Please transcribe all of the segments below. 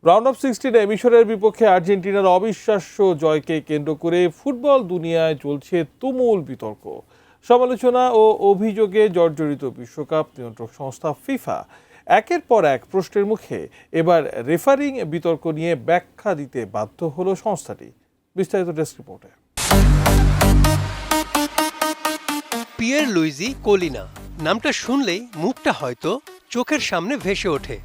Round of 16 মিশরের বিপক্ষে আর্জেন্টিনার অবিশ্বাস্য জয়কে কেন্দ্র করে ফুটবল দুনিয়ায় চলছে তুমুল বিতর্ক। সমালোচনা ও অভিযোগে জর্জরিত বিশ্বকাপ নিয়ন্ত্রক সংস্থা ফিফা একের পর এক প্রশ্নের মুখে এবার রেফারিং বিতর্ক নিয়ে ব্যাখ্যা দিতে বাধ্য হলো সংস্থাটি। বিস্তারিত ডেস্ক রিপোর্টে। পিয়ের লুইজি কোলিনা নামটা শুনলেই মুখটা হয়তো চোখের সামনে ভেসে ওঠে।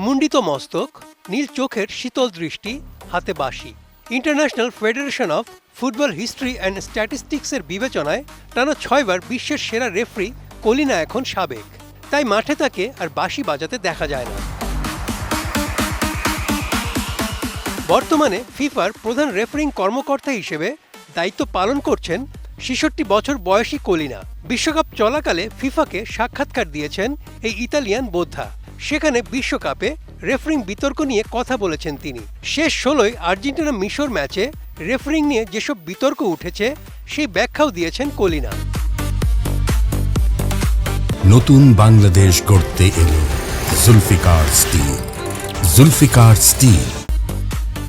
মুন্ডিত মস্তক, নীল চোখের শীতল দৃষ্টি, হাতে বাঁশি। International federation of football history and স্ট্যাটিস্টিক্সের বিবেচনায় টানা 6 বার বিশ্বের সেরা রেফারি কোলিনা এখন সাবেক। তাই মাঠে তাকে আর বাঁশি বাজাতে দেখা যায় না। বর্তমানে ফিফার প্রধান রেফারিং কর্মকর্তা হিসেবে দায়িত্ব পালন করছেন ৬৬ বছর বয়সী কোলিনা। বিশ্বকাপ চলাকালে ফিফাকে সাক্ষাৎকার দিয়েছেন এই ইতালিয়ান বোদ্ধা। সেখানে বিশ্বকাপে রেফারিং বিতর্ক নিয়ে কথা বলেছেন তিনি। শেষ 16 আর্জেন্টিনা মিশর ম্যাচে রেফারিং নিয়ে যেসব বিতর্ক উঠেছে সেই ব্যাখ্যাও দিয়েছেন কোলিনা। নতুন বাংলাদেশ গড়তে এলো জুলফিকার স্টিল। জুলফিকার স্টিল।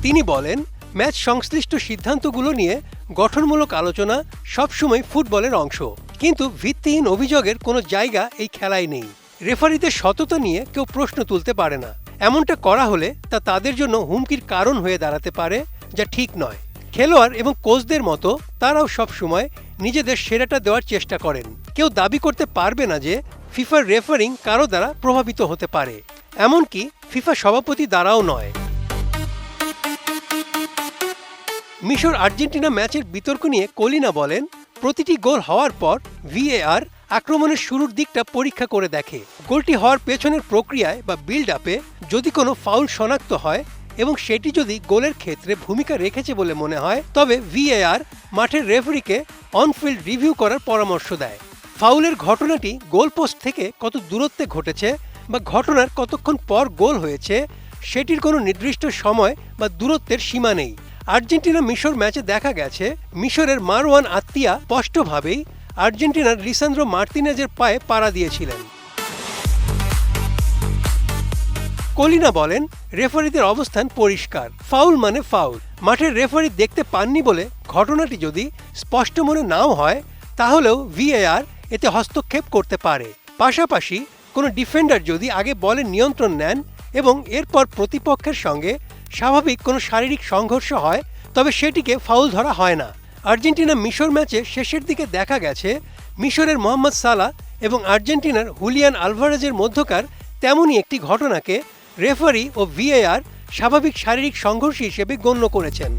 তিনি বলেন, ম্যাচ সংশ্লিষ্ট সিদ্ধান্তগুলো নিয়ে গঠনমূলক আলোচনা সবসময় ফুটবলের অংশ, কিন্তু ভিত্তিহীন অভিযোগের কোনো জায়গা এই খেলায় নেই। রেফারিদের সততা নিয়ে কেউ প্রশ্ন তুলতে পারে না। এমনটা করা হলে তা তাদের জন্য হুমকির কারণ হয়ে দাঁড়াতে পারে, যা ঠিক নয়। খেলোয়াড় এবং কোচদের মতো তারাও সবসময় নিজেদের সেরাটা দেওয়ার চেষ্টা করেন। কেউ দাবি করতে পারবে না যে ফিফার রেফারিং কারো দ্বারা প্রভাবিত হতে পারে, এমনকি ফিফা সভাপতি দ্বারাও নয়। মিশর আর্জেন্টিনা ম্যাচের বিতর্ক নিয়ে কোলিনা বলেন, প্রতিটি গোল হওয়ার পর ভিএআর আক্রমণের শুরুর দিকটা পরীক্ষা করে দেখে। গোলটি হওয়ার পেছনের প্রক্রিয়ায় বা বিল্ড আপে যদি কোনো ফাউল শনাক্ত হয় এবং সেটি যদি গোলের ক্ষেত্রে ভূমিকা রেখেছে বলে মনে হয়, তবে ভিএআর মাঠের রেফারিকে অনফিল্ড রিভিউ করার পরামর্শ দেয়। ফাউলের ঘটনাটি গোলপোস্ট থেকে কত দূরত্বে ঘটেছে বা ঘটনার কতক্ষণ পর গোল হয়েছে সেটির কোনো নির্দিষ্ট সময় বা দূরত্বের সীমা নেই। আর্জেন্টিনা মিশর ম্যাচে দেখা গেছে মিশরের মারওয়ান আত্তিয়া স্পষ্টভাবেই আর্জেন্টিনার লিসান্দ্রো মার্তিনেজের পায়ে পাড়া দিয়েছিলেন। কোলিনা বলেন, রেফারিদের অবস্থান পরিষ্কার। ফাউল মানে ফাউল। মাঠের রেফারি দেখতে পাননি বলে ঘটনাটি যদি স্পষ্ট মনে নাও হয়, তাহলেও ভিএআর এতে হস্তক্ষেপ করতে পারে। পাশাপাশি কোনো ডিফেন্ডার যদি আগে বলের নিয়ন্ত্রণ নেন এবং এরপর প্রতিপক্ষের সঙ্গে স্বাভাবিক কোনো শারীরিক সংঘর্ষ হয়, তবে সেটিকে ফাউল ধরা হয় না। আর্জেন্টিনা মিশর ম্যাচে শেষের দিকে দেখা গেছে মিশরের মোহাম্মদ সালাহ এবং আর্জেন্টিনার হুলিয়ান আলভারেজের মধ্যকার তেমনই একটি ঘটনাকে রেফারি ও ভিএআর স্বাভাবিক শারীরিক সংঘর্ষ হিসেবে গণ্য করেছেন।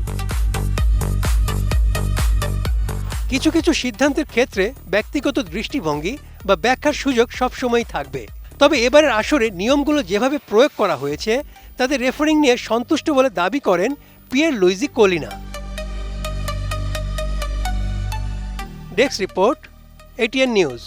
কিছু কিছু সিদ্ধান্তের ক্ষেত্রে ব্যক্তিগত দৃষ্টিভঙ্গি বা ব্যাখ্যার সুযোগ সবসময়ই থাকবে। তবে এবারের আসরে নিয়মগুলো যেভাবে প্রয়োগ করা হয়েছে তাতে রেফারিং নিয়ে সন্তুষ্ট বলে দাবি করেন Pier Luigi Collina. Desk report, ATN news.